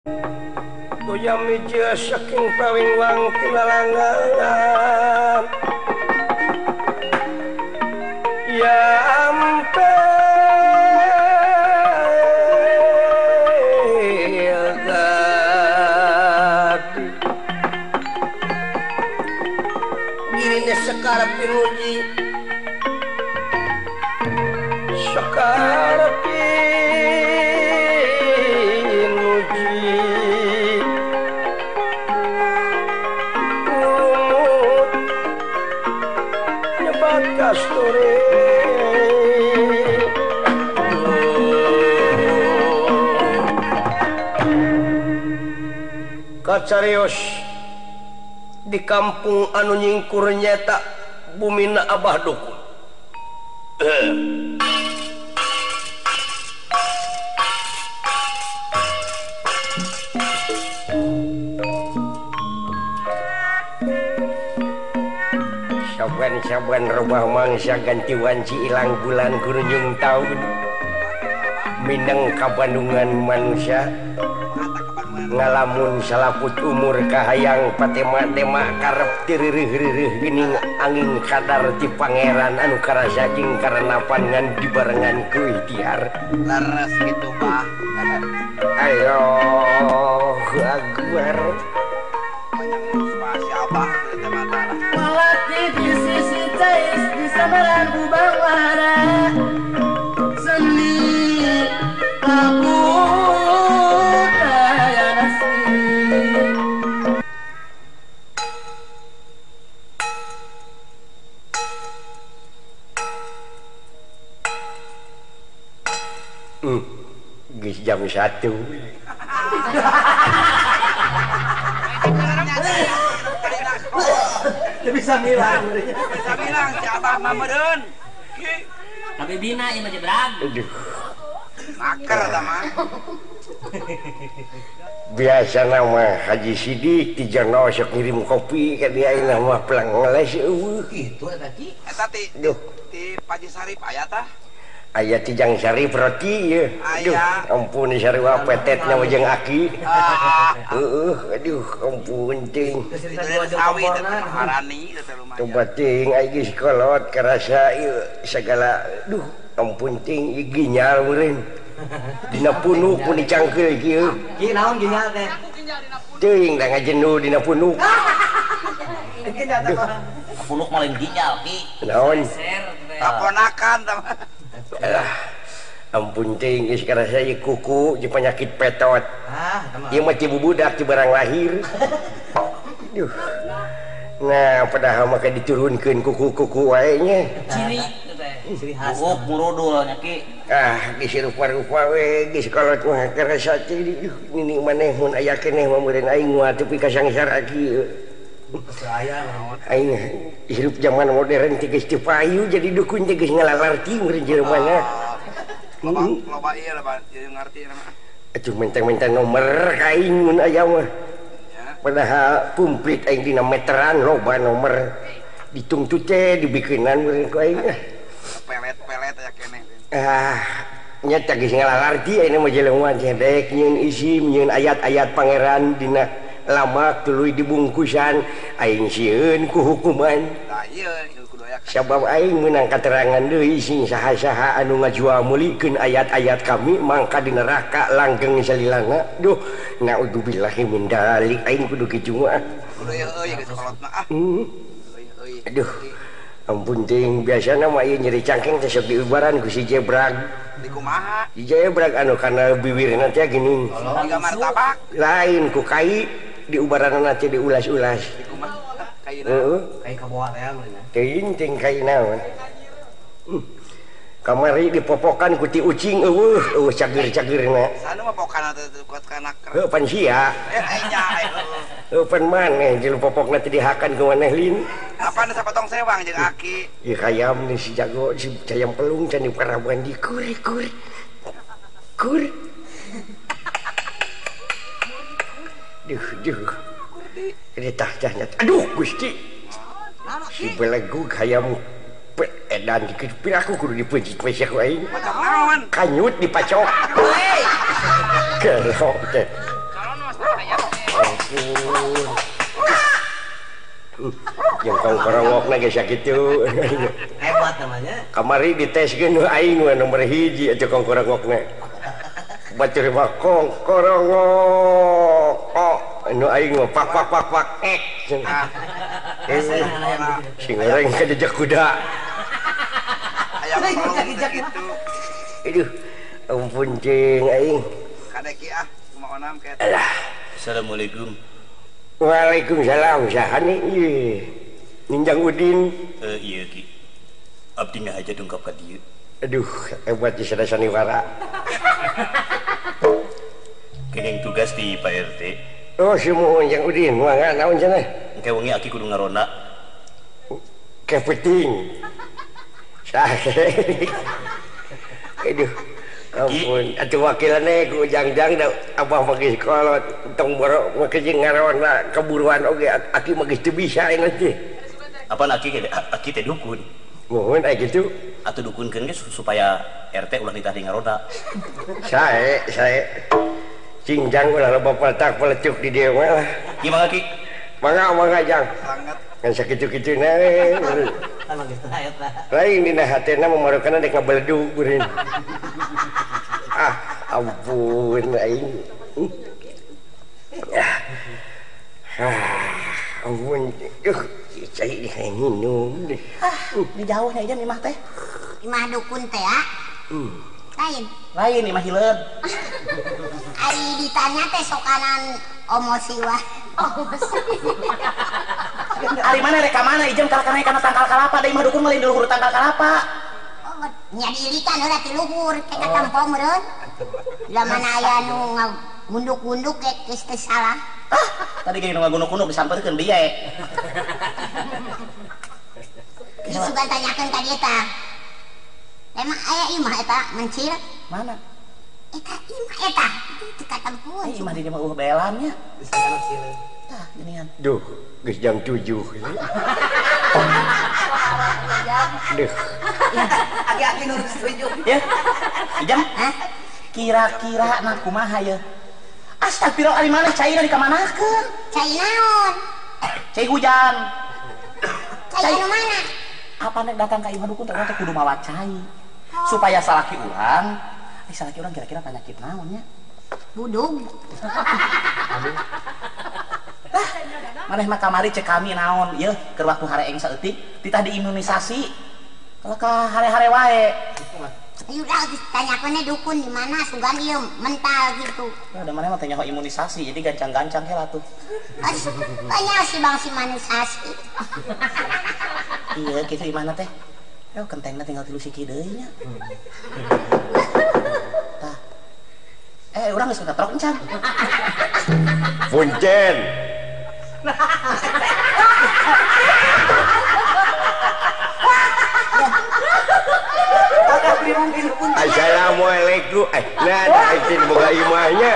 Goyang meja saking pawing wang tilalangan ya ampel gadi girine sekarang pinuji sekarang Kastore kacarios di kampung anu nyingkur nyata bumina abah dukun saban rubah mangsa ganti wanci ilang bulan kunjung tahun minang kabandungan manusia ngalamun salaput umur kahayang patema-tema karep tiririh-ririh gening angin kadar ti pangeran anu karasa jeung karenapan ngan dibarengan ku ikhtiar leres kitu mah ayo akbar masih abah teh mata malaki di sisi tais di samaran kubang wara seni aku kaya nasi gis jam 1 bisa bilang si abah mah meureun tapi bina ieu mah jebrag makar eta mah biasa nama Haji Sidik ti Jono sok ngirim kopi ka dia ayeuna mah pelang ngeles eueuh kitu eta ki eta ti Paji Sarip aya tah aya ti Jang Sarip roti ye aduh ampun sarua petetnya jeung aki aduh ampun ting sawi teh harani teh lumayan coba ting ai geus kolot karasa ieu sagala duh ampun ting ginyal meureun dina punuk pun dicangkeul kieu ki naon ginyal teh teuing da ngajenuh dina punuk punuk mah lain ginyal ki naon kaponakan tah ampun ting geus karasa ieu kuku jeung penyakit petot ieu mah ti bubudak ti barang lahir duh nah padahal mah diturunkeun kuku-kuku wae nya ciri ciri khas murodul nya ki geus rupa-rupa we geus kolot mah karasa teh ini maneh mun aya keneh mah meureun aing moal tepi ka sangsara kieu aing hirup zaman modern teh geus teu payu jadi dukun teh geus ngalalarti meureun jelema na loba ieu lah ngarti mah atuh menteng-menteng nomer ka aing mun aya mah padahal pumplit aing dina meteran loba nomer ditungtu teh dibikeunan meureun ku aing pelet-pelet aya keneh nya teh geus ngalalarti ayeuna mah jelema cedek nyieun isim nyieun ayat-ayat pangeran dina lama tuluy dibungkusan aing sieun ku hukuman tah ieu kudu aya sabab aing meunang katerangan deui sing saha-saha anu ngajual meulikeun ayat-ayat kami mangka di neraka langgeng salilana duh naudzubillahi min dzalik aing kudu kitu mah kudu euy geus kolot mah aduh ampun ting biasana mah ieu nyeri cangkeng teh sok diubaran ku si jebrag di kumaha si jebrag anu kana bibirna teh geuning tiga martabak lain ku kai diubaranna teh diulas-ulas di kumaha kaina kai kaboa teh teuing ting kai naon kamari dipopokan ku ti ucing eueuh cager-cagerna sanu mah popokan teh kuat kana heuh pan sia nya pan maneh jeung popokna teh dihakan ku maneh lin apaan sapotong sewang jeung aki ieu hayam nih si jago si cayam pelung can diparabuan di kur duh Retah jahnya. Aduh Gusti. Si belegu hayam edan dikit piraku kudu dipeujit we sia ku aing. Kanyut dipacok. Kerok teh. ampun. Yang kongkorongokna geus sakitu. Hebat namanya. Kamari diteskeun aing we nomor 1 atuh kongkorongokna. Batur mah kongkorongok. Oh, anu aing mah pak. Sing ngareng ka jejak kuda. Aya ngajak itu. Aduh, ampun cing aing. Kadeki kumaha naon ka eta. Assalamualaikum. Waalaikumsalam. Saha ieu? Ninjang Udin. Iya Ki. Abdi ngahaja dongkap ka dieu. Aduh, hebat di sana sandiwara. Kenging tugas di Pak RT. Oh, semua Ninjang Udin, mangga naon cenah? Engke wengi aki kudu ngaronda. Kepeting. Sahe. Aduh. Ampun, atuh wakilane ku jangjang da abah mah geus kolot tong borok mah kejeng ngaronda keburuan oge aki mah geus teu bisa cenah teh. Apaan aki teh dukun. Mohon aya kitu. Atuh dukunkeun ge supaya RT ulah ditah di ngaronda. Sae. Cingjang ulah loba peletak-pelecuk di dieu mah. Gimana Ki? Mangga jang. Sangat Kan sakitu-kituna Kan geus teu eta. lain dina hatena mamarokeun dek ngabeledug beureun. Ampun aing. Ampun. Cai di minum deh. Di jauh nya ieu imah teh. Imah dukun teh ya? Lain Lain imah hileud. Ari ditanya teh sokanan omosi wah. Ari mana rek ka mana ijem kana tangkal kalapa da imah dukun mah lain di luhur tangkal kalapa. Nya diilikan heula ti luhur teh ka tampong meureun. Lamun aya nu ngunduk-ngunduk geus teu salah. Tadi ge nu ngagunduk-gunduk disampeurkeun biye. Disugan tanyakeun ka dieu tah. Emang aya imah eta mencir? Mana? Eta imah eta di ka tampong. Imah di mah belannya. Tah ginian. Duh, geus jam 7. Duh. Agi-agi nu setuju. Ya. Ijam? Kira-kira na kumaha ye? Astagfirullah ari maneh cairna di kamanakeun? Cai naon? Cai hujan. Cai nu mana? Apa nek datang ka imah dukun teh kudu mawa cai. Supaya salaki urang, salaki urang kira-kira penyakit naon nya? Budug. Maneh mah kamari cek kami naon ieu keur waktu hareeng saeutik titah diimunisasi. Kalau ka hare-hare wae. Udah ditanyakeun dukun di mana sugan ieu mental gitu. Ada maneh mah teh nyaho imunisasi jadi gancang-gancang heula tuh. Banyak sih bang si imunisasi. Iya kitu di mana teh? Kentengna tinggal 3 siki deui nya. Tah. Urang geus ketrok encan. Puncen. Assalamualaikum. Nah, izin boga imahnya.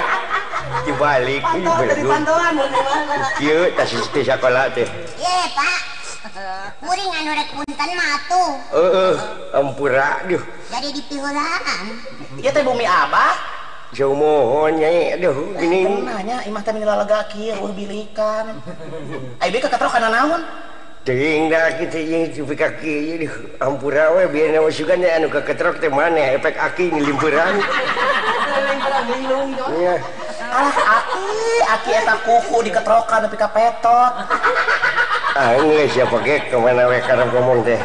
Dibalik ieu bener. Pantauan mun di mana? Kieu tas di sekolah teh. Ye pak. Kuring anu rek punten mah atuh. Ampura duh. Jadi dipiheulaan. Ieu teh bumi Abah. Jauh nyai aduh gini. Nanya imah teh milalega kieu bilikan. Ai beu ketrok kana naon? Teuing da kitu ieu jupi kaki ieu ampura we bieu masukan anu keketrok teh maneh efek aki ngilimperan. Iya. Alah aki eta kuku diketrokan nepi ka petot. Geus siapa ge kemana we karep ngomong teh.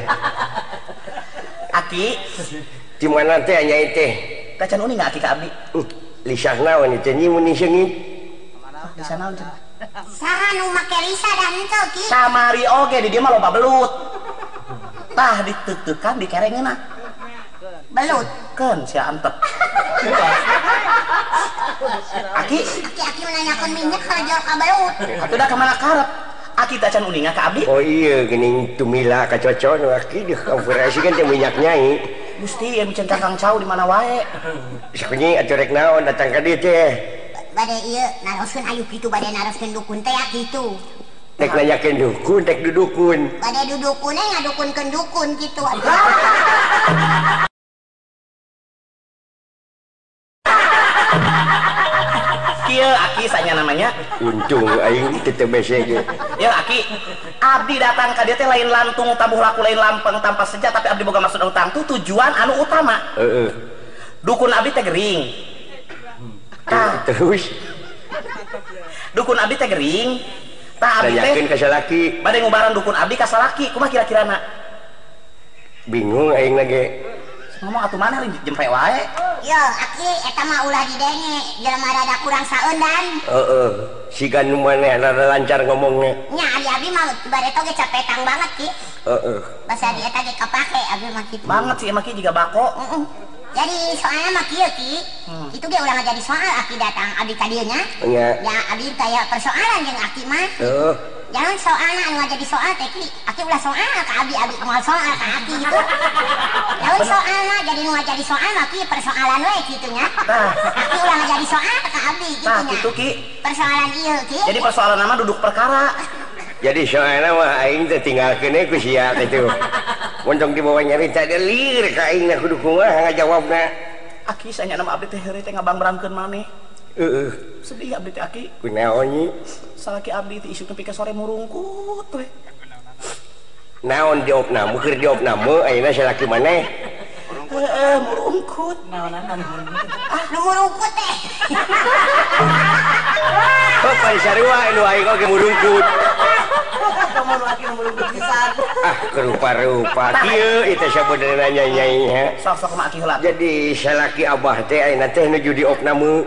Aki Di mana teh nyai teh? Kacan uning aki ka abdi. Lisah naon teh nyi mun seungit. Di sana naon? Saha nu make lisa dan henteu ki? Kamari oge di dieu mah loba belut. Tah diteuk-teukan dikerengeunna. Belut. Keun sia antep. Aki menanyakan minyak kalau jual ka belut. atuh da ka mana karep? Aki teh can uninga ka abdi. Oh iya geuning tumila kacocon aki deh operasi kan teh minyak nyai. Gusti yang bican kakang cau di mana wae. Sakunyi atuh rek naon datang ka dieu teh. Bade ieu naroskeun ayuh kitu bade naroskeun dukun teh kitu. Tek nanyakeun dukun, tek dudukun. Bade dudukun ngadukunkeun dukun kitu. Kieu aki sanya nama manya. Untung aing teu bese ge. Ya Aki, abdi datang ka dieu teh lain lantung tabuh laku lain lampeng tanpa seja tapi abdi boga maksud utang tuh tujuan anu utama. Heeh. Dukun abdi teh gering. Terus Dukun abdi teh gering. Tah abdi teh yakin ka salaki. Bade ngubaran dukun abdi ka salaki, kumaha kira-kirana? Bingung aing lagi. Ngomong atuh mana rin jempe wae. Yo, Aki eta mah ulah didenge, jelema rada kurang saeundan. Heeh. Sigan nu maneh rada lancar ngomongnya. Nya abi mah bareto ge capetang banget ki. Heeh. Basa di eta ge kapake abi mah kitu. Banget sih emang ki juga bako. Jadi soalnya mah kieu ki. Itu ge ulah jadi soal Aki datang abi ka dieu nya. Nya. Ya abi kayak persoalan jeung Aki mah. Heeh. Jangan soalnya anu jadi soal teh ki. Aki ulah soal ka abi moal soal ka Aki gitu. Lamun soalna jadi nu jadi soal mah ki persoalan we kitu nya. Aki ulah jadi soal ka abi gitu Nah, nya. gitu ki. Persoalan ieu ki. Jadi persoalan nama duduk perkara. Jadi soalnya mah aing teh tinggalkeun we ku sia kitu. Montong dibawa nyarita delir ka aing na kudu kumaha ngajawabna. Aki sanya nama abdi teh heureuy teh ngabangbrangkeun maneh. Heeh. Sedih abdi teh Aki. Kunaon nyi? Salaki abdi teh isuk nepi ka sore murungkut we. Naon diopna? Mukir diopna meuh ayeuna salaki maneh. Heeh, murungkut. Nu murungkut teh. Kok paling sarua anu aing oge murungkut. Ah, kerupa-rupa kieu eta sabenerna nyai nya. Sok-sok mah Aki heula. Jadi salaki abah teh ayeuna teh nuju diopna meuh.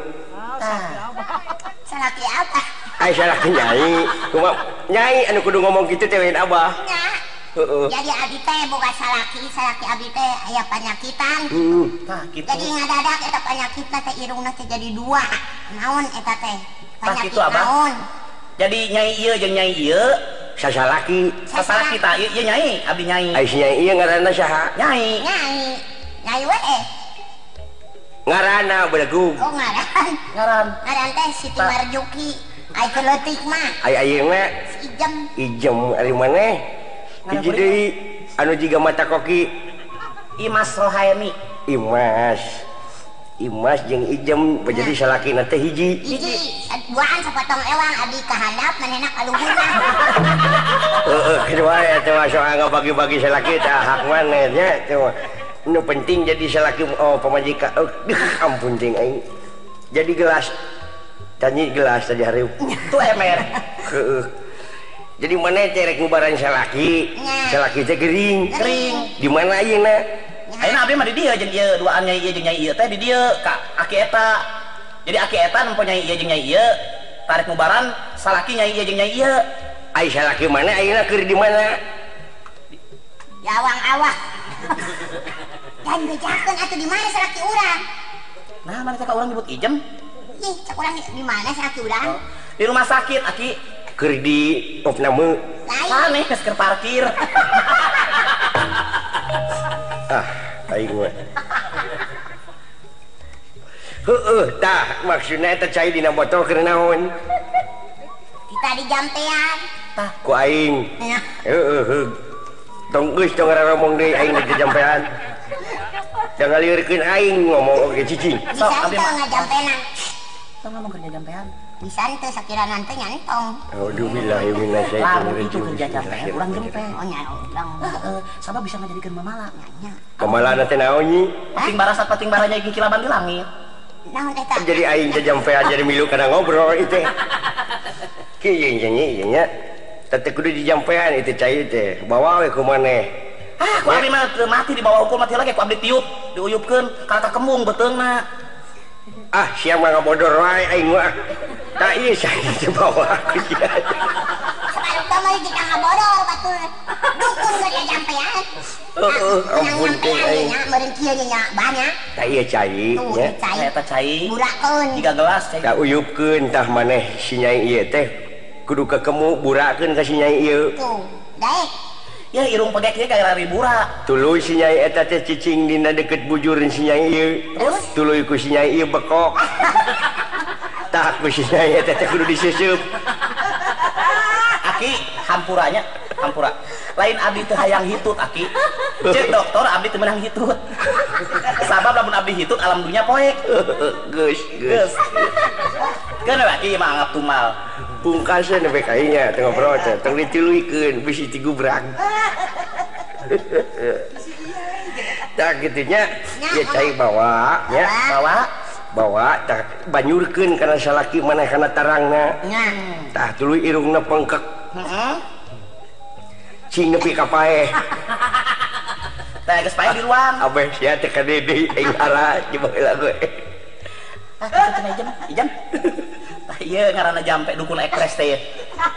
Salaki apa? Ai salaki nyai. Kumaha nyai anu kudu ngomong kitu teh lain abah. Nya. Heeh. Jadi abi teh boga salaki abi teh aya panyakitan. Tah gitu. Jadi ngadadak eta panyakitna teh irungna teh jadi dua. Naon eta teh? Penyakit kitu, Abah? naon? Jadi nyai ieu jeung nyai ieu Sasalaki. sasalaki tah ieu nyai abdi nyai. Ai si nyai ieu ngaranna saha? Nyai. Nyai we. Ngaranna belegug. Oh ngaran. Ngaran teh Siti Marjuki. Ai keleutik mah. Ai ayeuna Si Ijem. ijem ari maneh. Hiji deui anu jiga mata koki. Imas Rohaini. Imas jeung ijem jadi salakina teh hiji. Hiji buaan sapotong ewang abdi ka handap manehna ka luhurna. Heeh, kedua eta mah soal ngabagi-bagi salaki teh hak maneh nya teh. Nu penting jadi salaki pamajikan. Ampun ting aing. Jadi gelas. Tanyi gelas tadi hareup. Tuh emer. Heeh. Jadi maneh teh rek ngubaran salaki. Salaki teh gering. Di mana ayeuna? Ayeuna abdi mah di dieu jeung ieu duaan nyai ieu jeung nyai ieu teh di dieu ka Aki eta. Jadi Aki eta nempo nyai ieu jeung nyai ieu tarik ngubaran salaki nyai ieu jeung nyai ieu. Ai salaki mana ayeuna keur di mana? Ya awang-awak. Dan bejakeun atuh di mana salaki urang? Nah, mana teh ka urang nyebut ijem? Ih, cak urang di mana salaki urang? Di rumah sakit Aki. Keur di opna meuh. Aneh geus keur parkir. Ah, aing mah. Heeh, tah maksudna eta cai dina botol keur naon? Kita di jampean. Tah, Ku aing. Ya. Heeh. Tong geus tong ngomong deui aing di jampean. Da ngalieureun aing ngomong oge cicing. Bisa abdi teu mah. ngajampenan. Tong ngomong kerja jampean. Bisa teu sakiranan teh nyantong. Auzubillahi minasyaitonir Lamun itu rajim. kerja jampean urang jempe. Oh nya urang. Heeh, sabab bisa ngajadikeun mamala. Nya. Pamalana teh naon nyi? Pating baranya iki kilaban di langit. Naon eta? Jadi aing jampean jadi milu kana ngobrol itu. Kieu nyi nya. Tete kudu di jampean itu cai teh. Bawa we ku maneh. Ah, ku abdi mah teu mati di bawah hukum mati lagi ku abdi tiup, diuyupkeun ka kemung beteungna. Ah, siapa mah ngabodor wae aing mah. Tak ieu saya teh bawa aku sia. Sekarang teh mah kita ngabodor batur. Dukun ge dia jampean. Ampun teh aing. Nya meureun kieu nya banyak. Tak ieu cai nya. Cai. Eta cai. Burakeun. 3 gelas cai. Tak uyupkeun tah maneh si nyai ieu teh kudu kakemu burakeun ka si nyai ieu. Tuh, daek. Ya irung pegek ieu kayak ribura. Tuluy si nyai eta teh cicing dina deket bujureun si nyai ieu. Terus Tuluy ku si nyai ieu bekok. Tah ku si nyai eta teh kudu diseusup. Aki hampuranya, hampura. Lain abdi teu hayang hitut Aki. Cek dokter abdi teu meunang hitut. Sabab lamun abdi hitut alam dunya poek. Geus. Kan lagi mah anggap tumal. Pungkasan sampai kayaknya tengah proses, tengah ditiluikeun bisi tigubrak. Tak gitunya, ya cai bawa, ya bawa, tak banyurkeun karena salaki mana karena tarangna. Tah tuluy irungna pengkek. Cing nepi ka paeh. Tah geus paeh di ruang. Abeh sia teh ka deui aing ara coba heula gue. Ijan. Iya ngaranna jampe dukun ekres teh.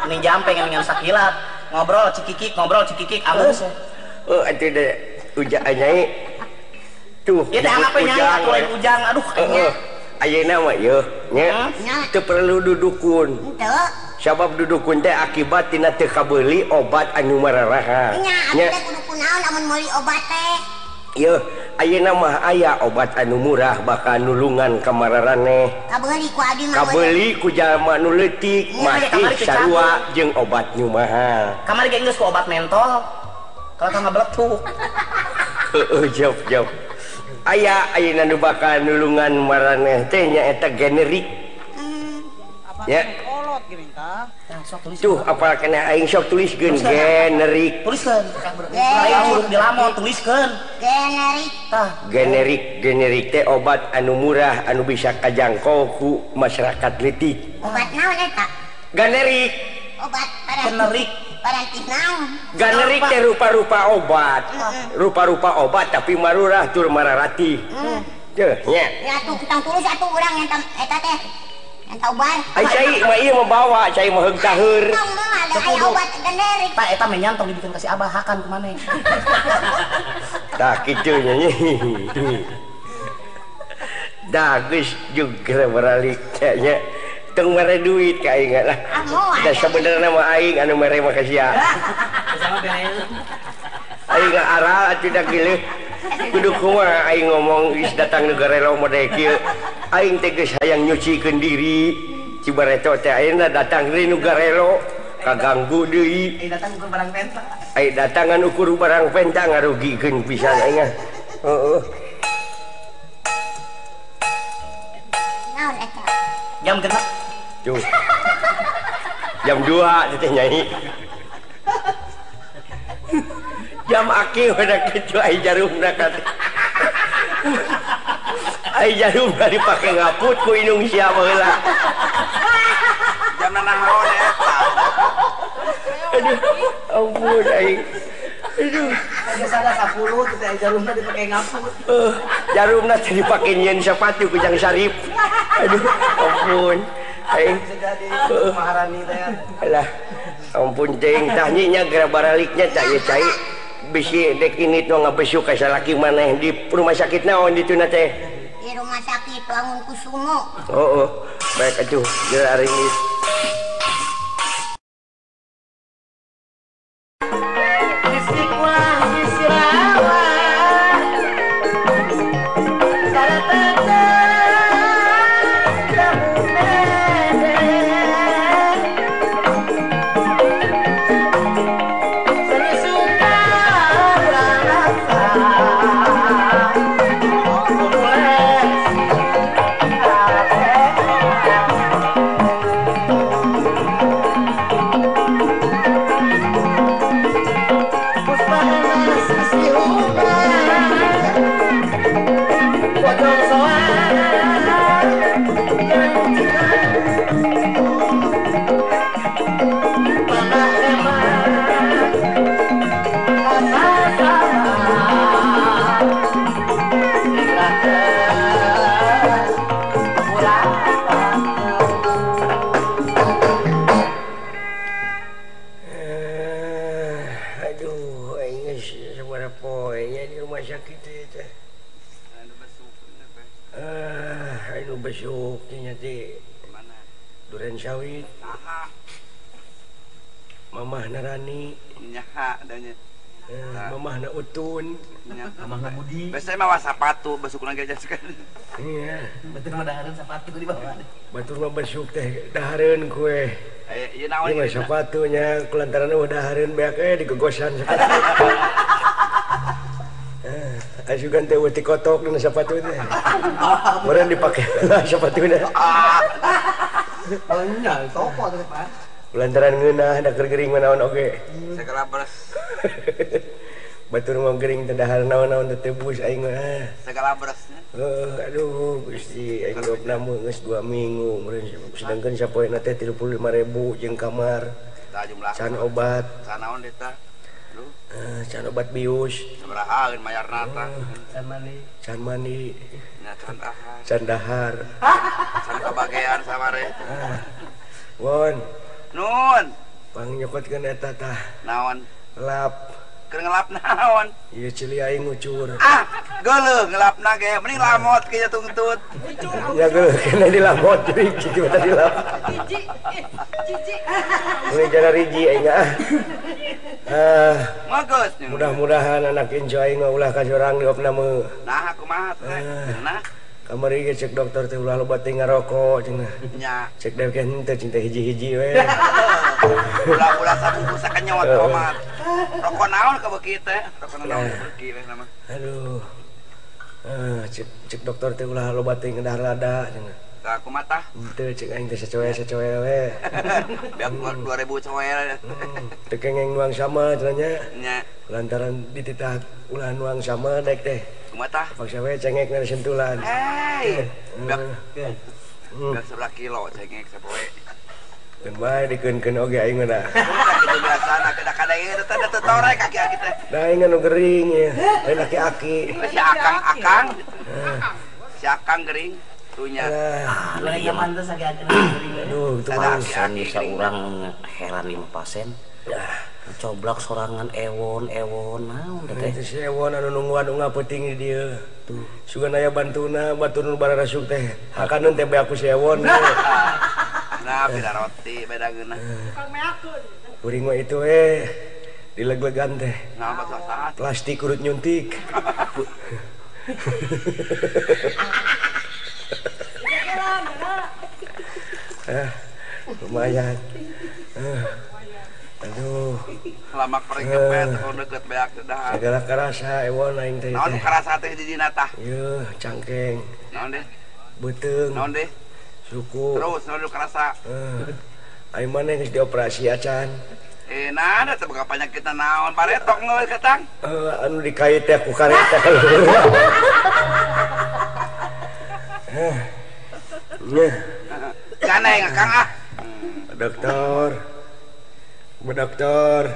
Ning jampe ngan sakilat. Ngobrol cikikik alus. Oh atuh deh ujang nyai. Tuh. Ieu teh apa nyai atuh ujang. Aduh kayaknya. Ayeuna mah yeuh nya. Teu perlu dudukun. Teu. Sabab dudukun teh akibat tina teu kabeuli obat anu mararaha. Nya atuh kudu kunaon amun meuli obat teh. Yeuh, ayeuna mah aya obat anu murah bakal nulungan kamararaneh. Kabeuli ku abdi mah. Kabeuli ku jalma nu leutik, mati sarua jeung obat nu mahal. Kamari ge geus ku obat mentol. Kalau tangga beletuk. Heeh, jauh. Aya ayeuna nu bakal nulungan maraneh teh nya eta generik. Ya. Kolot geuning tah. Tuh apa kena aing sok tuliskeun generik. Tuliskeun. Aing huruf di lamon tuliskeun. Generik. Tah. Generik teh obat anu murah anu bisa kajangkau ku masyarakat leutik. Obat naon eta? Generik. Obat Generik. parantis naon? Generik teh rupa-rupa obat. Rupa-rupa obat tapi marurah tur mararati. Teuh nya. Ya tuh kita tulis atuh urang yang eta teh. Yang taubar. Ai cai mah ieu membawa, cai mah heug taheur. Tong mah ada aya obat generik. Tah eta menyan tong dibikin kasih abah hakan ku maneh. Tah kitu nya. Dah geus juga beralik nya. Tong mere duit ka aing lah. Da sabenerna mah aing anu mere mah kasia. Aing ara atuh da gileuh. Kudu kumaha aing ngomong geus datang negara lo mode kieu. Aing teh geus hayang nyucikeun diri. Cibareto teh ayeuna datang deui nu garelo kaganggu deui. Aing datang ukur barang penta. Aing datangan ukur barang penta ngarugikeun pisan aing. Heeh. Naon eta? Jam genep. Tuh. Jam 2 teh nyai. Jam aki udah kecu ai jarumna kan. Ai jarumna dipake ngaput ku inung sia baheula. Jam naon eta. Aduh, ampun aing. Aduh. Biasana 10 teh jarumna dipake ngaput. Jarumna teh dipake nyieun sepatu ku Jang Sarip. Aduh, ampun. Aing Jadi maharani teh. alah. Ampun teuing tah nya gara baraliknya tah ieu cai. Bisi dek ini tuh ngabesuk ka salaki maneh di rumah sakit naon dituna teh? Di rumah sakit Wangun Kusumo. Oh, baik atuh geus ari ini. Besuknya teh Mana? duren sawit. Nah, Mamah Narani, nyaha adanya. mamah na Utun, Mamah Budi. Biasanya mah sapatu besuk lagi aja sekali. iya. Betul mah dahareun sapatu di bawah. Batur mah besuk teh dahareun kue. Ieu naon Ini mah sepatunya kulantaran udah dahareun beak digegosan sepatu. Asugan teh uti kotok dina sepatu teh. Meureun dipake sepatuna. Kalau nya toko teh Pak. Lantaran ngeunah da keur gering manaon oge. Segala beres. Batur mau gering teh dahar naon-naon teh tebus aing mah. Segala beresnya. Aduh Gusti aing dopna geus 2 minggu sedangkeun sapoena teh 35.000 jeung kamar. Tah jumlah. Can obat. Sanaon deui tah? Aduh. Can obat bius. Sabaraha mayarna tah? Can mandi. Nya can dahar. Can dahar. Can kabagean sabare. Won. Nun. Pang nyokotkeun eta tah. Naon? Lap. Keur ngelap naon? Ieu cili aing ngucur. Geuleuh ngelapna ge, mending lamot kieu tungtut. Ya geuleuh kena dilamot jadi kitu teh dilap. Ini jana riji aing Bagus. Mudah-mudahan anak incu aing mah ulah ka sorang diopna meuh. Nah kumaha teh? Nah. Kamari ge cek dokter teh ulah loba teh ngarokok cenah. Nya. Cek deukeun teh cinta hiji-hiji we. Ulah sabungkus sakanyot omat. Rokok naon ka beuki teh? Rokok naon beuki we nama. Aduh. Cek dokter teh ulah loba teh ngedahar lada cenah. Tah kumaha tah? Teu cek aing teh sacoe-sacoe we. Biar 2000 coel. Teu kengeng nuang sama cenah nya. Nya. Lantaran dititah ulah nuang sama dek teh. Kumaha tah? Paksa we cengek na sentulan. Biar 11 kilo cengek sapoe. Keun bae dikeun-keun oge aing mah da. Kitu biasana kada ieu teh teu torek kaki-kaki teh. Da aing anu gering ya. Lain aki-aki. Si Akang. Si Akang gering. Tunya. Lah ieu mah teh sakiakeun. Aduh, itu mah bisa urang heran 5 pasien. Coblak sorangan ewon naon teh. Itu si Ewon anu nungguan unggah peuting di dieu. Tuh, sugan aya bantuna batur nu bararasuk teh. Hakaneun teh bae aku si Ewon. Nah, beda roti, beda geuna. Kuring mah itu dileg-legan teh. Nah, bahasa saat. Plastik urut nyuntik. Lumayan. Aduh. Lamak pering kepet, kalau deket beak dah. Segala karasa Ewon aing teh. Naon karasa teh di dina tah? Ieu cangkeng. Naon deh? Beuteung. Naon deh? Suku. Terus naon karasa? Aing maneh geus dioperasi acan. Nah, ada teh boga penyakitna naon? Paretok ngeueuh katang. Anu dikait teh ku kareta kalau. Ganeng Kang ah. Dokter. Bu dokter.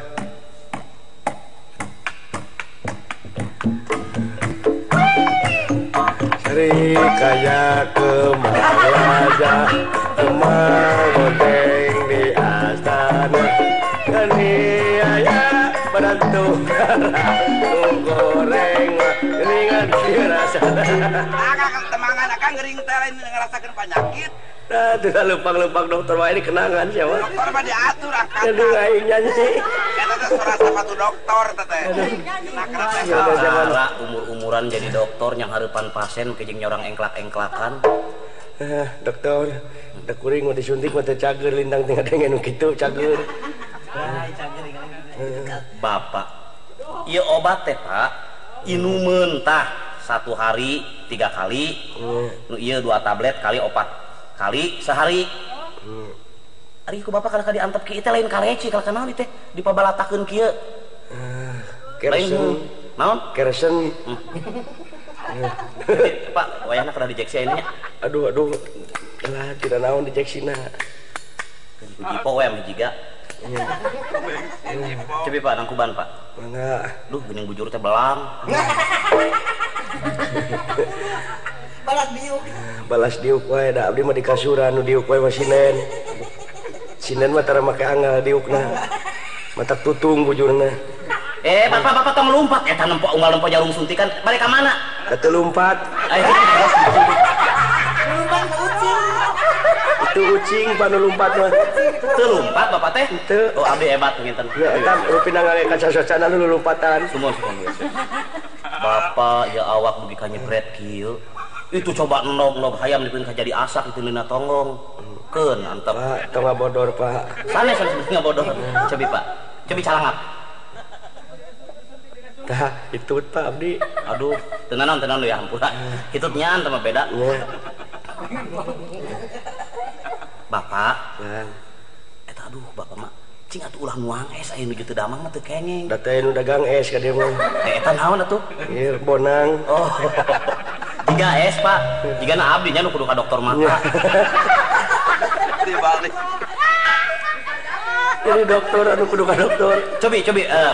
Seri kaya kemalaja kemangoteng di astana gani aya berantu goreng geningan dirasana. Akang temangan akang gering teh lain ngarasakeun penyakit. Nah, itu lempang-lempang dokter wah ini kenangan siapa? Dokter mah diatur akang. Aduh, aing nyanyi. Eta teh suara sepatu dokter teh. Nah, Cara umur-umuran jadi dokter yang harapan pasien kejeng nyorang engklak-engklakan. Dokter, da kuring mau disuntik mah teh cager lintang tinggal dengan kitu cager. Bapak, ieu obat teh Pak, inumeun tah 1 hari 3 kali. Nu ieu 2 tablet kali 4 kali sehari. Ari ku bapak kada diantep kieu teh lain kareci kalau kenal teh dipabalatakeun kieu. Kersen. Naon? Kersen. Pak, wayahna kada dijeksi ini nya. Aduh. Lah tidak naon dijeksina. Jipo we mah jiga. Coba Pak nangkuban Pak. Mangga. Duh geuning bujur teh belang. Balas diuk wae da abdi mah di kasuran nu diuk wae mah sinen. Sinen mah tara make anggal diukna. Matak tutung bujurna. Bapak tong lompat eta nempo unggal nempo jarum suntikan balik ka mana? Ka teu lumpat. Lompat ke ucing. Itu ucing panu lumpat mah. Teu lompat Bapak teh? Teu. Oh abdi hebat nginten. Ya eta pinang ngalekan sasocana nu lompatan. Sumun. Bapak ya awak dugi ka nyepret kieu. Itu coba endog hayam dipikeun ka jadi asak itu nina tonggong. Keun antep. Pak, tong bodor, Pak. Sanes sebetulnya bodoh. Cobi Pak. Cobi calangap. Tah, hitut Pak abdi. Aduh, tenanan lu ya ampura. Hitut nyan sama beda. Nya. Bapak. Lan. Eta aduh bapak mah cing atuh ulah nuang es aya nuju teu damang mah teu kengeng. Da teh nu dagang es ka dieu mah. Eta naon atuh? Ieu bonang. Oh. Tiga es Pak. Jigana abdi nya nu kudu ka dokter mata. Dibalik. Jadi dokter anu kudu ka dokter. Cobi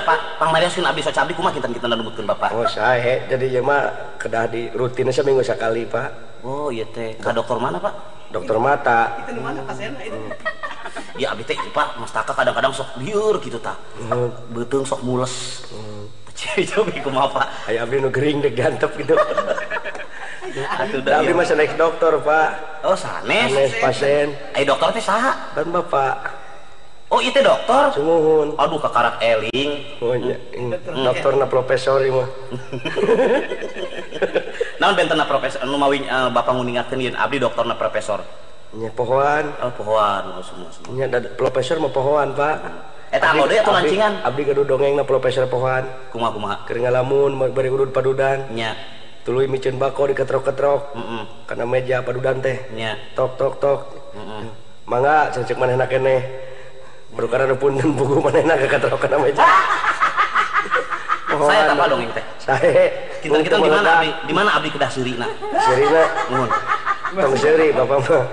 Pak pangmarioskeun abdi sok abdi kumaha kinten-kinten numutkeun Bapak. Oh sae jadi ieu mah kedah di rutin seminggu sekali Pak. Oh iya teh ka dokter mana Pak? Dokter mata. Itu di mana pasien itu? Ya abdi teh Pak mastaka kadang-kadang sok lieur gitu tah. Beuteung sok mules. Cobi kumaha Pak? Aya abdi nu gering dek gantep gitu. Atuh Da abdi mah sanes dokter Pak. Oh sanes. Sanes pasien. Ai dokter teh saha? Kan Bapak. Oh itu dokter? Sumuhun. Aduh kakarak eling. Oh nya. Dokterna profesor ieu mah. Naon bentena profesor anu mawi Bapak nguningakeun ieun abdi dokterna profesor. Nya pohoan. Oh pohoan semua. Nya profesor mah pohoan Pak. Eta anggo deui atuh lancingan. Abdi kudu dongengna profesor pohoan. Kumaha? Keur ngalamun bari udud padudan. Nya. Tuluy micen bako diketrok-ketrok. Kana meja padudan teh. Nya. Tok. Mangga cecek manehna keneh. Perkara punten buku manehna keketrok kana meja. Saya tak dongeng teh. Sae. Kita di mana abdi? Di mana abdi kedah seurina? Seurina. Nuhun. Tong seuri Bapak mah.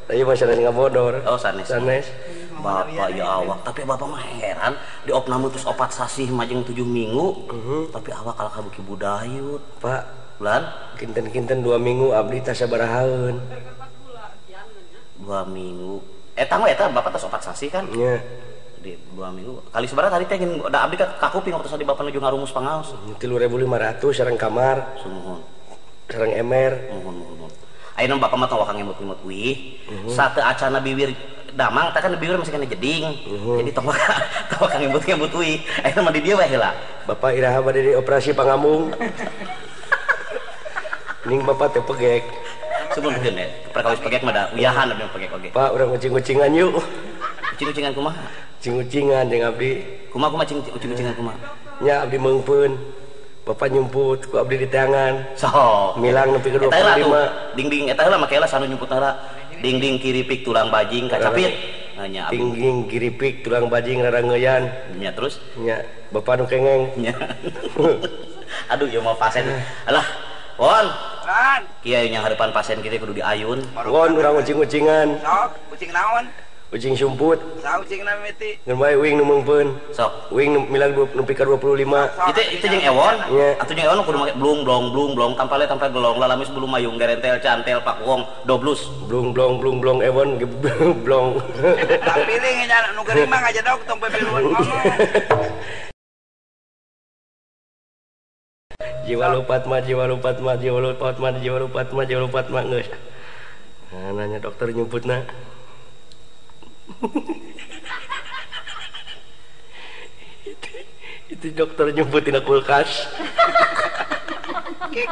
Tadi mah sanes ngabodor. Oh sanes. Bapak ya awak, tapi Bapak mah heran di opname terus 4 sasih majeng 7 minggu. Tapi awak kalah kabuki budayut. Pak, bulan kinten-kinten 2 minggu abdi teh sabarahaeun. 2 minggu. Eta Bapak tos 4 sasih kan? Nya. Di 2 minggu. Kali sabaraha tadi teh da abdi ka kuping waktu di Bapak nuju ngarumus pangaos. 3.500 sareng kamar. Sumuhun. Sareng emer. Muhun. Ayeuna Bapak mah tong wakang ngemut-ngemut wih. Sate acana bibir damang teh kan bibir masih kena jeding. Jadi tong wakang ngemut-ngemut wih. Ayeuna mah di dieu we heula. Bapak iraha bade dioperasi pangambung. Ning Bapak teh pegek. Sumuhun ya. Perkawis pegek mah da uyahan abdi pegek oge. Pak, urang ucing-ucingan yuk. Ucing-ucingan kumaha? Ucing-ucingan jeung abdi. Kumaha ucing-ucingan kumaha? Nya abdi meungpeun. Bapak nyumput ku abdi di tangan. Sok. Milang nepi ke 25. Ding eta heula make heula sanu nyumput heula. Ding kiripik tulang bajing kacapit. Nya abdi. Ding kiripik tulang bajing rarangeuyan. Nya terus? Nya Bapak nu kengeng. Nya. Aduh ieu mah pasien. Alah, Won. Kan. Kieu nya harapan pasien kitu kudu diayun. Won urang ucing-ucingan. Sok, kucing naon? Ucing sumput. Sa kucing na miti. Ngan bae wing nu meungpeun. Sok. Wing nu milang nepi ka 25. Itu jeung ewon. Nya. Atuh jeung ewon kudu make blung tampale gelong lalamis bulu mayung gerentel cantel pakuong doblus. Blung ewon blong. Tak pilih nya nu geuring mah aja dok tong pepiluan ngomong. Jiwa lupat mah geus. Nah, nanya dokter nyumputna. Itu dokter nyumput tina kulkas. Kik.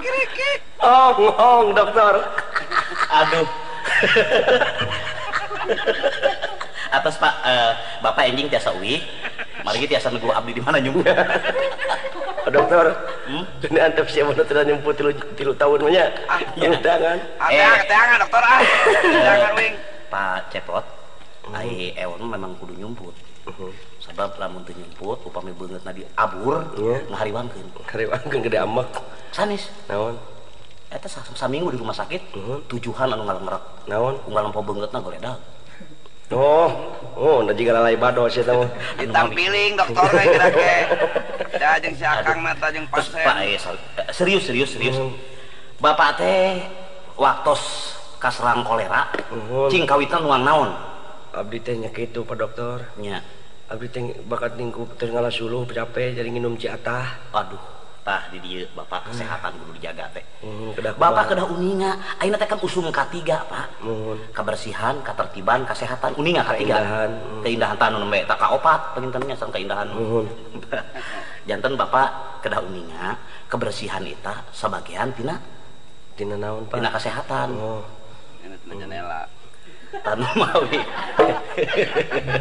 Ong dokter. Aduh. Atas Pak Bapak enjing tiasa uwi. Mari tiasa nugu abdi di mana nyumput. Dokter, ini antep siapa nu teu nyumput 3 tahun mah nya. Undangan. Teangan dokter ah. Jangan wing. Pak Cepot, ai ewon memang kudu nyumput. Sabab lamun teu nyumput upami beungeutna di abur, ngahariwangkeun. Ngahariwangkeun gede amek. Sanis. Naon? Eta saminggu di rumah sakit, tujuhan anu ngalengrek. Naon? Unggal lempo beungeutna goledag. Oh, da jiga lalai bados eta mah. Ditampiling dokter we geura-ge. Da jeung si Akang mata jeung pasien. Pak serius. Bapak teh waktos kaserang kolera, cing kawitan nuang naon? Abdi teh nya kitu Pak Dokter. Nya. Abdi teh bakat ningku teu ngalah suluh capek jadi nginum ciatah. Aduh, tah di dieu Bapak kesehatan kudu dijaga teh. Kedah Bapak kedah uninga, ayeuna teh kan usum katiga, Pak. Kebersihan, ketertiban, kesehatan, uninga katiga. Keindahan tanu nembe tak kaopat pengintennya sang keindahan. Janten Bapak kedah uninga, kebersihan eta sabagian tina naon Pak? Tina kesehatan. Ini tina janela. Tanu mawi.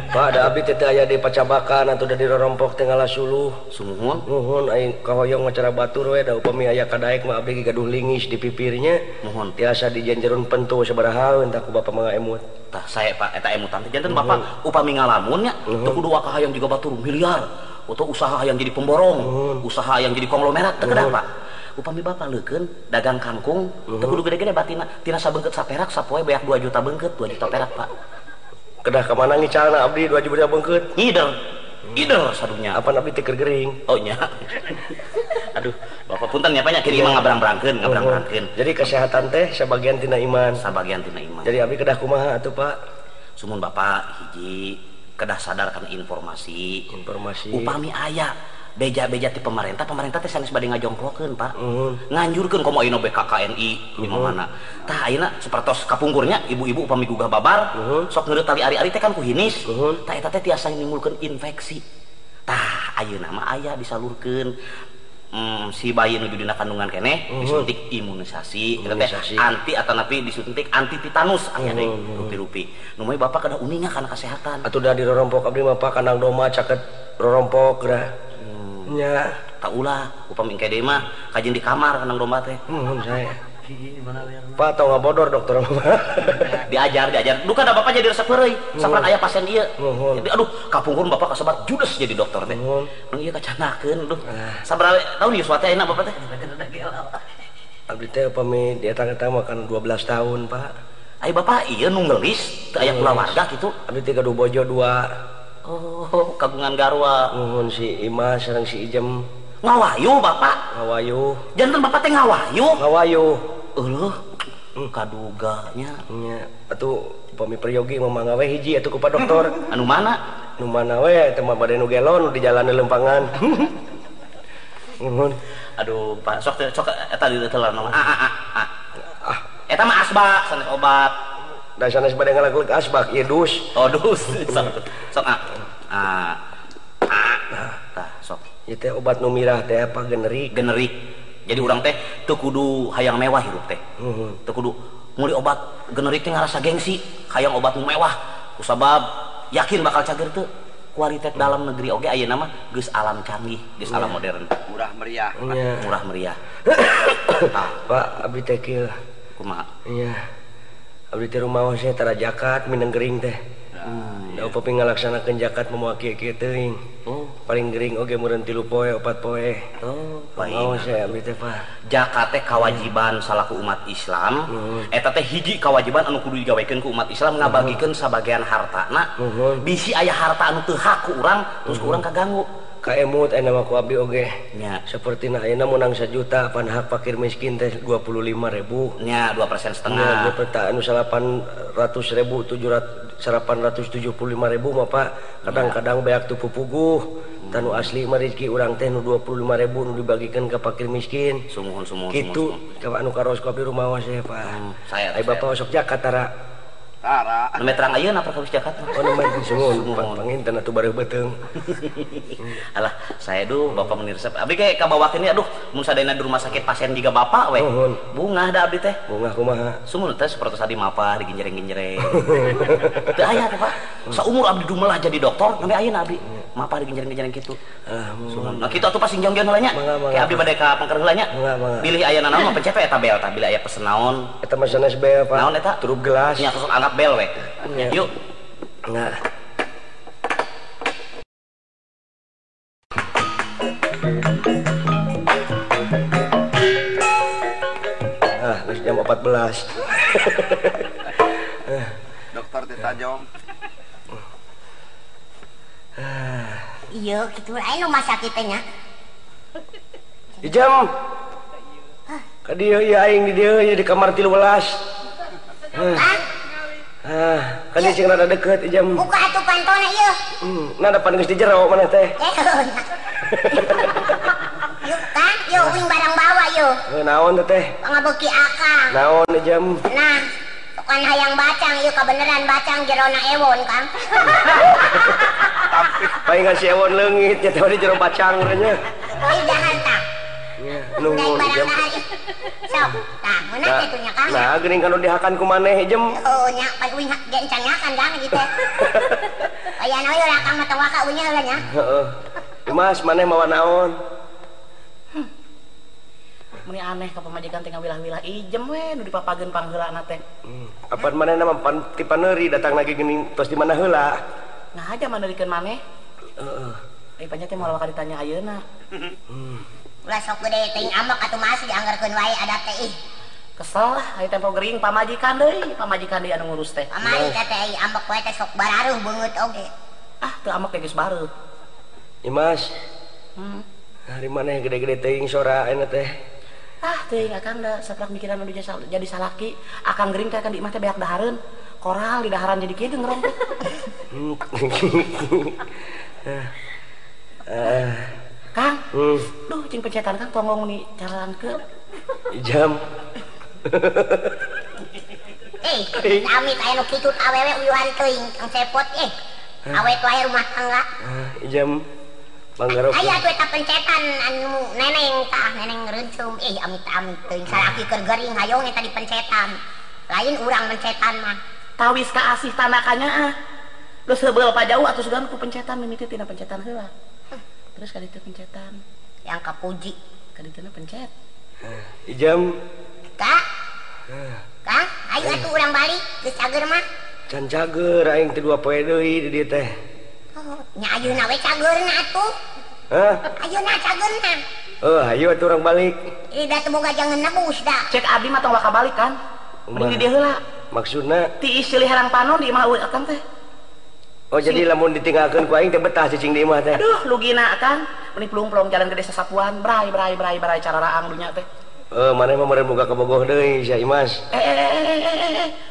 Pak ada abdi teh aya di pacabakan atau di rorompok teh ngalasuluh. Sumuhun. Nuhun aing kahoyong ngacara batur we da upami aya kadaek mah abdi gaduh lingis di pipirnya. Mohon Tiasa dijanjerun pentu sabaraha entah ku bapak mangga emut. tah saya Pak eta emutan teh janten Bapak upami ngalamun nya teu kudu kahayang juga batur miliar atau usaha yang jadi pemborong, usaha yang jadi konglomerat teu kedah Pak. Upami Bapak leukeun dagang kangkung teu kudu gede-gede batina tina sabeungkeut saperak sapoe beak 2 juta beungkeut 2 juta perak Pak. Kedah ka mana ngicalna abdi 2 juta beungkeut. Ngider sadunya. Apa abdi teh keur gering. Oh nya. Aduh, Bapak punten nya banyak kiri mah ngabrang-brangkeun. Jadi kesehatan teh sebagian tina iman. Sabagian tina iman. Jadi abdi kedah kumaha atuh Pak? Sumun Bapak hiji kedah sadarkan informasi. Upami aya beja-beja ti pemerintah teh sanes bade ngajongklokeun Pak. Nganjurkeun komo ayeuna BKKNI di mana. Tah ayeuna sapertos kapungkurnya ibu-ibu upami gugah babar sok ngeureut tali ari-ari teh kan ku hinis. Tah eta teh tiasa nimbulkeun infeksi. Tah ayeuna mah aya disalurkeun si bayi nuju dina kandungan keneh disuntik imunisasi eta teh anti atanapi disuntik anti tetanus aya deui rupi-rupi. Nu mah Bapak kada uninga kana kesehatan. Atuh da di rorompok abdi mah Pak kandang doma caket rorompok dah. Nya tak ulah upami engke deui mah kajen di kamar kandang domba teh. Saya. Pak tau ngabodor dokter diajar duka da Bapak jadi resep heureuy saperang aya pasien ieu. Jadi aduh kapungkur Bapak kasebat judes jadi dokter teh. Nu ieu kacanakeun duh. Sabaraha tahun ieu suatu ayeuna Bapak teh? Abdi teh upami di eta mah kan 12 tahun Pak. Aya Bapak ieu nu ngeulis teu aya kulawarga kitu. Abdi teh gaduh bojo 2. Oh, kagungan garwa. Nuhun si Imas sareng si Ijem. Ngawayu Bapak. Ngawayu. Janten Bapak teh ngawayu. Ngawayu. Eueuh. Kaduganya. Nya atuh upami peryogi mah mangga we hiji atuh ku Pak Dokter. Anu mana? Nu mana we teh mah bade nu gelon di jalan lempangan. Nuhun. Aduh, Pak sok eta di teuleun mah. Eta mah asbak sanes obat. Da sanes bade ngalagulik asbak ieu dus. Oh, dus. Sok tah sok. Ieu teh obat nu mirah teh apa generik. Jadi urang teh teu kudu hayang mewah hirup teh. Teu kudu meuli obat generik teh ngarasa gengsi, hayang obat nu mewah. Kusabab yakin bakal cager teu. Kualitas dalam negeri oge ayeuna mah geus alam canggih, geus alam modern. Murah meriah. Murah meriah. Pak abdi teh kieu. Kumaha? Iya. Abdi teh rumaos teh tara jakat mineng gering teh. Da upami ngalaksanakeun jakat moal kieu-kieu teuing. Paling gering oge meureun 3 poe 4 poe. Rumaos teh abdi teh Pak. Jakat teh kewajiban salaku umat Islam. Eta teh hiji kewajiban anu kudu digawekeun ku umat Islam ngabagikeun sabagian hartana. Bisi aya harta anu teu hak ku urang terus urang kaganggu. Kaemut aya mah ku abdi oge. Nya. Sapertina ayeuna menang 1 juta pan hak fakir miskin teh 25.000. Nya 2,5%. Nya peta anu 800.000 875.000 mah Pak. Kadang-kadang beak tu pupuguh. Tanu asli mah rezeki urang teh nu 25.000 nu dibagikeun ka fakir miskin. Sumuhun. Kitu ka anu karos ku abdi rumaos ya Pak. Ai Bapak osok jakat tara. Tara. Nu metrang ayeuna perkawis jakat mah. Oh nu sumuhun panginten atuh bareuh beuteung. Alah, saya Bapak meuni resep. Abdi ge kabawakeun aduh mun sadayana di rumah sakit pasien jiga Bapak we. Bungah da abdi teh. Bungah kumaha? Sumun teh sapertos adi mapah diginjreng-ginjreng. Teu aya teh Pak. Saumur abdi dumelah jadi dokter sampai ayeuna abdi mapah diginjreng-ginjreng kitu. Nah kitu atuh pasti jongjon heula nya. Kayak abdi bade ka pangker heula nya. Bilih ayeuna naon mah pencet eta bel tah bila aya pesen naon. Eta mah sanes bel Pak. Naon eta? Turup gelas. Nya sosok angkat bel we. Yuk. Nah. Jam 14. Dokter Tita Jong. Iya, gitu lain rumah sakit teh nya. Ijam. Ka dieu ieu aing di dieu di kamar 13. Kan di cing rada deukeut Ijam. Buka atuh pantona ieu. Nah depan geus di jero maneh teh. Yuk kan, yuk wing barang bawa yuk. Naon teh? Pangabeuki akang. Naon Ijam? Nah, bukan hayang bacang yuk kebeneran bacang jerona ewon Kang. Paling ngasih ewon leungit nya teh di jero bacang nya. Ih jangan tak. Nunggu jam. Sok, tah meunang teh nya Kang. Nah, geuning kanu dihakan ku maneh jem. Oh nya pan uing gen canyakan Kang gitu. Aya naon we Kang mah tong waka unya heula nya. Heeh. Mas maneh mawa naon? Meni aneh ka pamajikan teh ngawilah-wilah ijem we nu dipapageun pangheulana teh. Apaan maneh nama ti paneuri datang lagi geuning tos di mana heula? Nah aja maneurikeun maneh. Heeh. Ai panjat teh moal bakal ditanya ayeuna. Ulah sok gede teuing ambek atuh masih dianggarkeun wae adat teh ih. Kesel lah aya tempo gering pamajikan deui anu ngurus teh. Pamari teh ambek wae teh sok bararuh beungeut oge. Ah teu ambek teh geus bareuh. Imas. Hari maneh gede-gede teuing sora ayeuna teh. Ah teuing akang da saprek mikiran anu jadi salaki, akang gering teh kan di imah teh beak dahareun. Koral di daharan jadi kieu ngerong teh. Kang, duh cing pencetan Kang tongong nih caraankeun. Jam. Kami aya nu kitu awewe uyuhan teuing Kang Cepot awet wae rumah tangga. Jam. Manggarok. Aya tuh eta pencetan anu neneng tah neneng reuncum amit-amit teuing salaki keur gering hayong eta dipencetan. Lain urang mencetan mah. Tawis ka asih tanakannya geus heubeul pajauh atuh sugan ku pencetan mimiti tina pencetan heula. Terus ka ditu pencetan Yang kapuji ka dituna pencet. Jam. Kak. Kang, ayo atuh urang balik geus cager mah. Can cager aing teh 2 poe deui di dieu teh. Nya ayeuna we cageurna atuh. Hah? Ayeuna cageurna. Hayu atuh urang balik. Da teu boga jangan nebus da. Cek abdi mah tong bakal balik kan. Mending di dieu heula. Maksudna Tiis silih harang panon di imah akang teh. oh jadi lamun ditinggalkeun ku aing teh betah cicing di imah teh. Aduh lugina kan meni pelung-pelung jalan gede sasapuan brai cara raang dunya teh. Maneh mah meureun boga kabogoh deui sia Imas.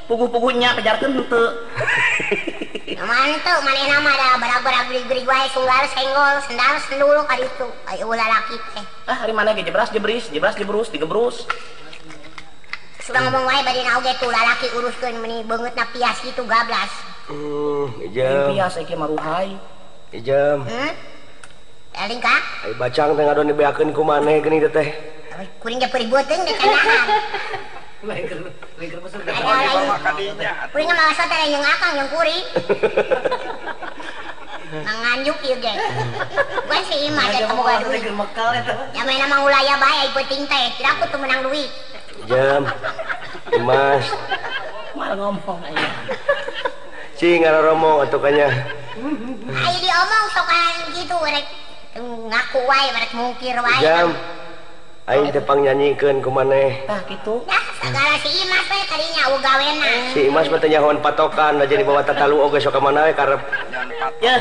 Puguh-puguhnya kejarkeun henteu. Manteu manehna mah da barag-barag grig-grig wae sunggar senggol sendal sendul ka ditu. Aya ulah laki teh. Hari mana ge jebras jebrus digebrus. Sudah ngomong wae bade na oge tuh lalaki uruskeun meni beungeutna pias kitu gablas. Ijam. Pias iki mah ruhai. Ijam. Eling ka? Ai bacang teh ngadon dibeakeun ku maneh geuning teh. Kuring ge peuri beuteung di tandahan. Kuring mah masa teh yang akang yang kuring. Manganjuk ieu ge. Bukan si Ima teh boga duit. Ya main nama ulaya bae ai penting teh. Tidak aku tuh menang duit. Jam. Mas. Mal ngomong aya. Cing ngaroromong atuh kanya. Ayo diomong sokan gitu rek ngaku wae rek mungkir wae. Jam. Aing teh pangnyanyiikeun ku maneh. Tah kitu. Dah sagala si Imas we tadinya u gawena. Si Imas mah teh nyahoan patokan da jadi bawa tatalu oge sok ka mana we karep. Ya.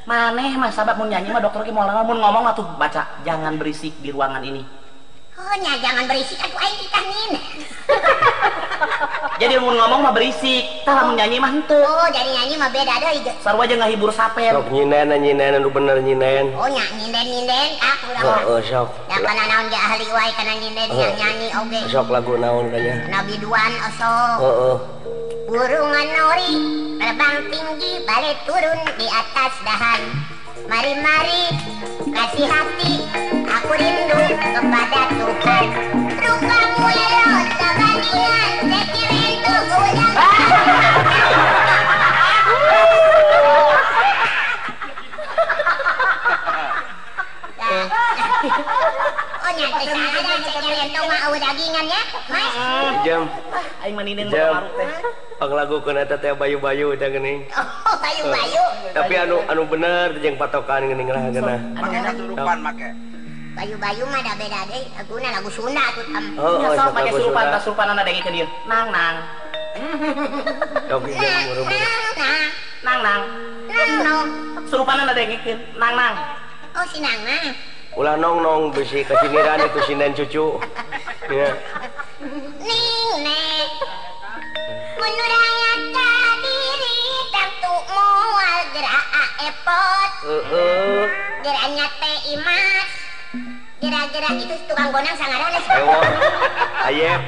Maneh mah sabab mun nyanyi mah dokter ge moal mun ngomong atuh baca jangan berisik di ruangan ini. Oh nya jangan berisik atuh aing ditanin. Jadi mun ngomong mah berisik, tah lamun nyanyi mah henteu. Oh jadi nyanyi mah beda deui ge. Sarua jeung ngahibur saper. Sok nyinen anu bener nyinen. Oh nya nyinden kak ulah. Sok. Da kana naon ge ahli wae kana nyinden yang nyanyi oge. Sok lagu naon kanya? Nabi Duan osok. Burungan nori terbang tinggi balik turun di atas dahan. Mari-mari kasih hati aku rindu kepada Tuhan. Ruka mulai sebandingan sekirin tuh gudang. Oh nyantai sadar sekalian tuh mah dagingan ya Mas. Jam. Aing maninen baru teh. Panglagukeun eta teh bayu-bayu teh geuning. Oh bayu-bayu. Tapi anu bener jeung patokan geuning lah geunah. Anu surupan make. Bayu-bayu mah da beda deui, laguna lagu Sunda atuh tam. Sok make surupan ana dengikeun dieu. Nang. Sok jam buru-buru. Nang. Surupan ana dengikeun. Nang. Oh si Nang mah. Ulah nong bisi kasiniran itu sinden cucu. Ya. Ning nek. Menurang ka diri taktu moal gerak epot. Geraknya teh Imas. Gerak-gerak itu tukang gonang sangaran geus. Ewon. Ayep.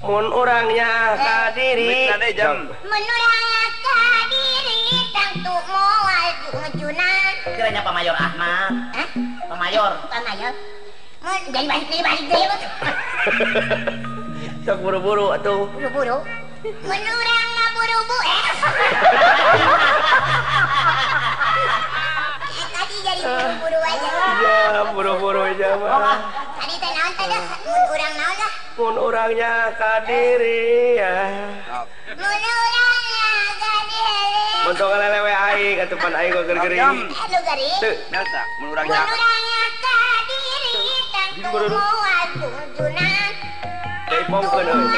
Mun urangnya ka diri. Menurang ka diri taktu moal ngejunan. Kiranya Pak Mayor Ahmad. Hah? Pak Mayor. Pak Mayor. Jadi balik deh. Sok buru-buru atuh. Buru-buru. Menurang mah buru-buru tadi jadi buru-buru aja. Ya, buru-buru aja mah. Tadi teh naon teh mun urang naon lah? Mun urangnya kadiri ya. Mun urangnya kadiri. Mun tong lelewe aing atupan aing kok gergering. Lu gari. Biasa, mun urangnya. Mun urangnya kadiri tangtung moal tuntunan. Dai pongkeun euy.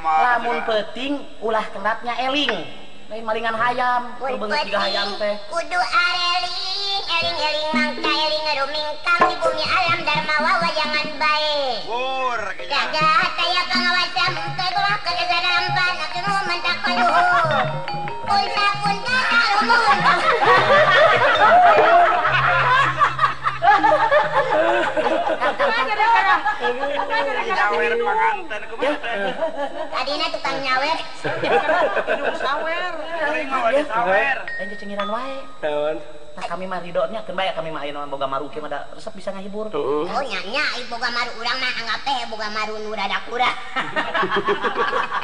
Lamun peting ulah keratnya eling lain malingan hayam beungeut tiga hayam teh kudu eling mangka eling ngarumingkang di bumi alam dharma wawa jangan bae Bur jaga hataya pangawasa mungkai kulah kegegarampan aku mentak paluhur punta karumun nyawer panganten kumaha teh. Tadina tukang nyawer sawer. Teuing mah wadi sawer. lain cengiran wae Naon? nah kami mah ridhonya keun bae kami mah aya boga maru kieu mah da resep bisa ngahibur oh nya boga maru urang mah anggap teh boga maru nu rada kurang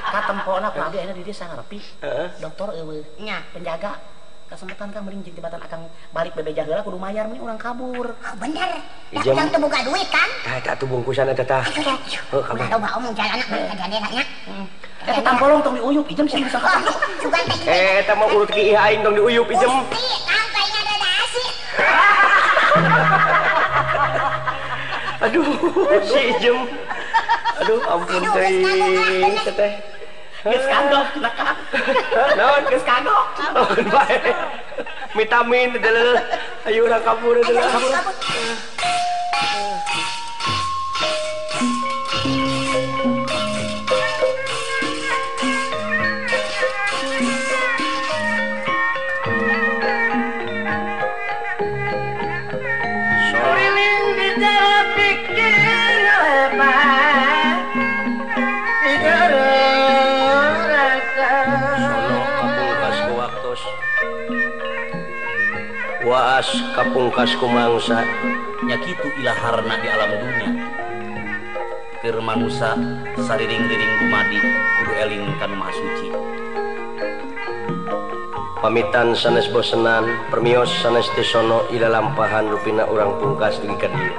katempona kumaha aya di dieu sangarepi Heeh. dokter eueuh nya penjaga kesempatan kan mending jeung tibatan akang balik bebeja heula kudu mayar mending urang kabur oh bener Ijem. datang tuh boga duit kan Tah tuh bungkusan eta tah. oh kamu loba omong jalan anak mereka jadena nya eta tampolong tong diuyup ijem sih bisa oh sugan teh Eta mah urut ki aing dong diuyup ijem. kang kayaknya rada asik Aduh, si ijem. Aduh, ampun teuing teh. geus kagok nakak Naon? geus kagok Naon bae. Vitamin deuleuh. Ayo urang kabur deuleuh. Waas kapungkas kumangsa nya kitu ilaharna di alam dunia keur manusia sariring-riring dumadi kudu eling kana Maha Suci pamitan sanes bosenan permios sanes teu sono ila lampahan rupina urang pungkas dugi ka dieu